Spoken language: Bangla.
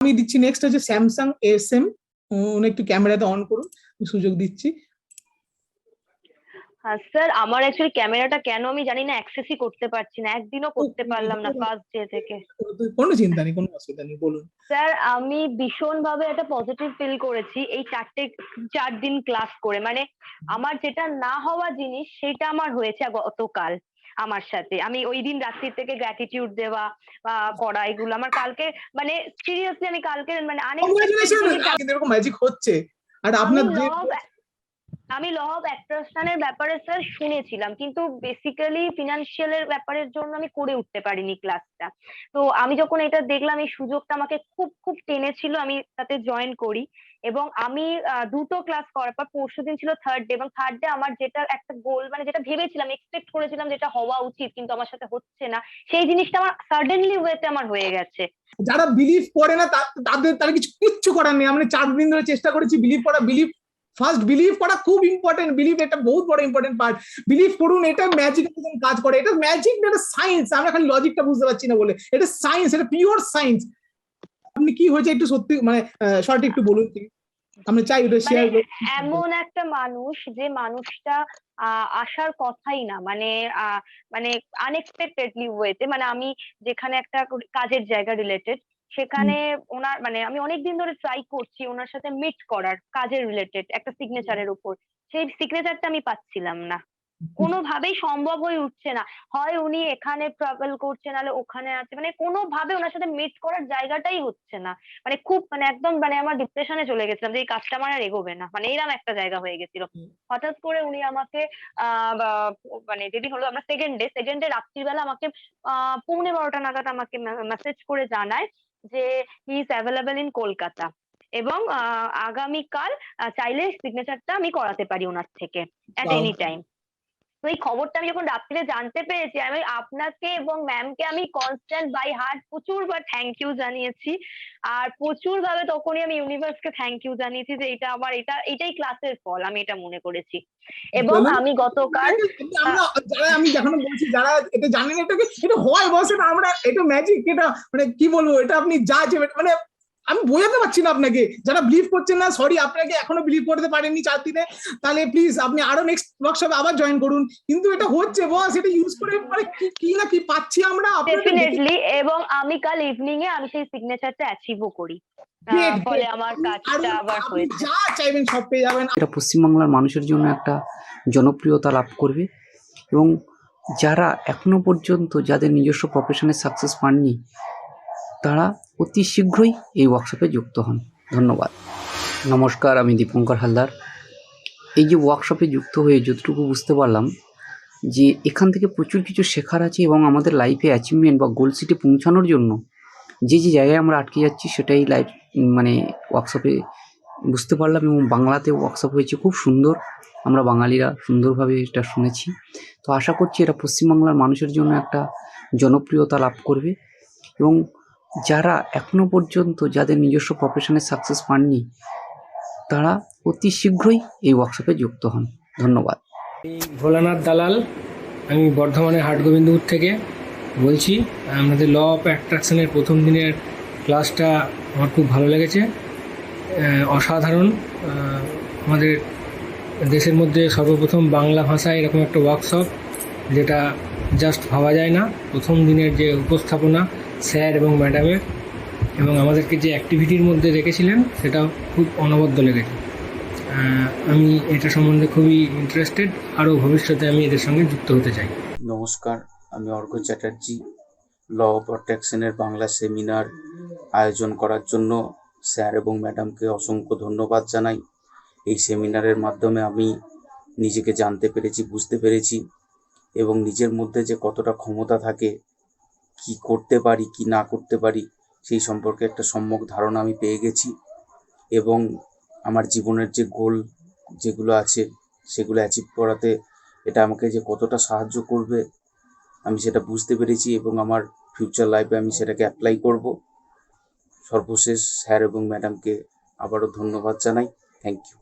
আমি দিচ্ছি নেক্সট হচ্ছে স্যামসাং এসএম, উনি একটু ক্যামেরাটা অন করুন, সুযোগ দিচ্ছি। হ্যাঁ স্যার, আমার অ্যাকচুয়ালি ক্যামেরাটা কেন আমি জানি না অ্যাক্সেসই করতে পারছি না, একদিনও করতে পারলাম না ফার্স্ট ডে থেকে। কোনো চিন্তা নেই, কোনো অসুবিধা নেই, বলুন। স্যার আমি ভীষণ ভাবে একটা পজিটিভ ফিল করেছি এই 4 দিন ক্লাস করে। মানে আমার যেটা না হওয়া জিনিস সেটা আমার হয়েছে গতকাল আমার সাথে। আমি ওই দিন রাত্রি থেকে গ্র্যাটিটিউড দেওয়া বা করা এগুলো আমার কালকে, মানে সিরিয়াসলি আমি কালকে মানে এরকম ম্যাজিক হচ্ছে। আর আপনার যে আমি ল অফ অ্যাট্রাকশনের ব্যাপারে স্যার শুনেছিলাম, কিন্তু বেসিক্যালি ফিনান্সিয়ালের ব্যাপারের জন্য আমি করে উঠতে পারিনি ক্লাসটা। তো আমি যখন এটা দেখলাম এই সুযোগটা আমাকে খুব খুব টেনেছিল, আমি তাতে জয়েন করি। এবং আমি দুটো ক্লাস করার পর পরশুদিন ছিল থার্ড ডে, এবং থার্ড ডে আমার যেটা একটা গোল, মানে যেটা ভেবেছিলাম এক্সপেক্ট করেছিলাম যেটা হওয়া উচিত কিন্তু আমার সাথে হচ্ছে না, সেই জিনিসটা আমার সাডেনলি ওয়েতে আমার হয়ে গেছে। যারা বিলিভ করে না তাদের কিচ্ছু করার নেই। আমরা 4 দিন ধরে চেষ্টা করেছি বিলিভ করা। ফার্স্ট বিলিভ করা খুব ইম্পর্টেন্ট, বিলিভ এটা বহুত বড় ইম্পর্টেন্ট পার্ট। বিলিভ করুন, এটা ম্যাজিক কাজ করে, এটা ম্যাজিক, এটা সায়েন্স। আমরা খালি লজিকটা বুঝতে পারছি না বলে, এটা সায়েন্স, এটা পিওর সায়েন্স। আপনি কি হয়েছে একটু সত্যি মানে শর্ট একটু বলুন, আমরা চাই ওটা শেয়ার। এমন একটা মানুষ যে মানুষটা আসার কথাই না, মানে মানে আনএক্সপেক্টেডলি ওয়েতে, মানে আমি যেখানে একটা কাজের জায়গা রিলেটেড, সেখানে ওনার মানে আমি অনেকদিন ধরে ট্রাই করছি ওনার সাথে মিট করার কাজের রিলেটেড একটা সিগনেচারের উপর, সেই সিগনেচারটা আমি পাচ্ছিলাম না, কোনোভাবেই সম্ভব হয়ে উঠছে না। হয় উনি এখানে ট্রাভেল করছে, নাহলে ওখানে আছে, মানে কোনোভাবে ওনার সাথে মিট করার জায়গাটাই হচ্ছে না। মানে খুব মানে একদম মানে আমার ডিপ্রেশনে চলে গেছিলাম যে এই কাজটা আমার আর এগোবে না, মানে এরকম একটা জায়গা হয়ে গেছিল। হঠাৎ করে উনি আমাকে মানে যেদিন হলো আমরা সেকেন্ড ডে রাত্রিবেলা আমাকে 12:15 নাগাদ আমাকে মেসেজ করে জানায় যে he is available in Kolkata, এবং আগামীকাল চাইলে সিগনেচারটা আমি করাতে পারি ওনার থেকে অ্যাট এনি টাইম। তো এই খবরটা আমি যখন রাত্রিরে জানতে পেরেছি, আমি আপনাকে এবং ম্যামকে আমি কনস্ট্যান্ট বাই হার্ট প্রচুরবার থ্যাংক ইউ জানিয়েছি। আর প্রচুর ভাবে তখনই আমি ইউনিভার্সকে থ্যাংক ইউ জানিয়েছি যে এটা আমার এটাই ক্লাসের ফল, আমি এটা মনে করেছি। এবং আমি গতকাল আমি যখন বলছি যারা এটা জানেন, এটা হয় বসে না, আমরা এটা ম্যাজিক, এটা মানে কি বলবো, এটা আপনি যা মানে আমি বোঝাতে পারছি না আপনাকে। যারা বিলিভ করছেন না, সরি, আপনাকে এখনো বিলিভ করতে পারেননি 4 দিনে, তাহলে প্লিজ আপনি আরো নেক্সট ওয়ার্কশপে আবার জয়েন করুন। কিন্তু এটা হচ্ছে বস, এটা ইউজ করে মানে কি না কি পাচ্ছি আমরা ডেফিনেটলি। এবং আমি কাল ইভিনিং এ আমি সেই সিগনেচারটা অ্যাচিভও করি, ফলে আমার কাজটা আবার হয়েছে। যা চাইবেন সব পেয়ে যাবেন। এটা পশ্চিমবাংলার মানুষের জন্য একটা জনপ্রিয়তা লাভ করবে, এবং যারা এখনো পর্যন্ত যাদের নিজস্ব প্রফেশনে সাকসেস পাননি, তারা অতি শীঘ্রই এই ওয়ার্কশপে যুক্ত হন। ধন্যবাদ। নমস্কার, আমি দীপঙ্কর হালদার। এই যে ওয়ার্কশপে যুক্ত হয়ে যতটুকু বুঝতে পারলাম যে এখান থেকে প্রচুর কিছু শেখার আছে, এবং আমাদের লাইফে অ্যাচিভমেন্ট বা গোল সিটে পৌঁছানোর জন্য যে জায়গায় আমরা আটকে যাচ্ছি সেটাই মানে ওয়ার্কশপে বুঝতে পারলাম। এবং বাংলাতে ওয়ার্কশপ হয়েছে, খুব সুন্দর, আমরা বাঙালিরা সুন্দরভাবে এটা শুনেছি। তো আশা করছি এটা পশ্চিমবাংলার মানুষের জন্য একটা জনপ্রিয়তা লাভ করবে, এবং যারা এখনো পর্যন্ত যাদের নিজস্ব প্রফেশনে সাকসেস পাননি, তারা অতি শীঘ্রই এই ওয়ার্কশপে যুক্ত হন। ধন্যবাদ। ভোলানাথ দালাল, আমি বর্ধমানের হাটগোবিন্দপুর থেকে বলছি। আমাদের ল অফ অ্যাট্রাকশনের প্রথম দিনের ক্লাসটা আমার খুব ভালো লেগেছে, অসাধারণ। আমাদের দেশের মধ্যে সর্বপ্রথম বাংলা ভাষায় এরকম একটা ওয়ার্কশপ, যেটা জাস্ট ভাবা যায় না। প্রথম দিনের যে উপস্থাপনা স্যার এবং ম্যাডামের, এবং আমাদেরকে যে অ্যাক্টিভিটির মধ্যে রেখেছিলেন, সেটাও খুব অনবদ্য লেগেছে। আমি এটা সম্বন্ধে খুবই ইন্টারেস্টেড, আরও ভবিষ্যতে আমি এদের সঙ্গে যুক্ত হতে চাই। নমস্কার, আমি অর্ঘ্য চ্যাটার্জি। ল অফ অ্যাট্রাকশনের বাংলা সেমিনার আয়োজন করার জন্য স্যার এবং ম্যাডামকে অসংখ্য ধন্যবাদ জানাই। এই সেমিনারের মাধ্যমে আমি নিজেকে জানতে পেরেছি, বুঝতে পেরেছি, এবং নিজের মধ্যে যে কতটা ক্ষমতা থাকে, কি করতে পারি কি না করতে পারি, সেই সম্পর্কে একটা সম্যক ধারণা আমি পেয়ে গেছি। এবং আমার জীবনের যে গোল যেগুলো আছে সেগুলো অ্যাচিভ করাতে এটা আমাকে যে কতটা সাহায্য করবে আমি সেটা বুঝতে পেরেছি, এবং আমার ফিউচার লাইফে আমি সেটাকে অ্যাপ্লাই করব। সর্বশেষ স্যার এবং ম্যাডামকে আবারও ধন্যবাদ জানাই। Thank you.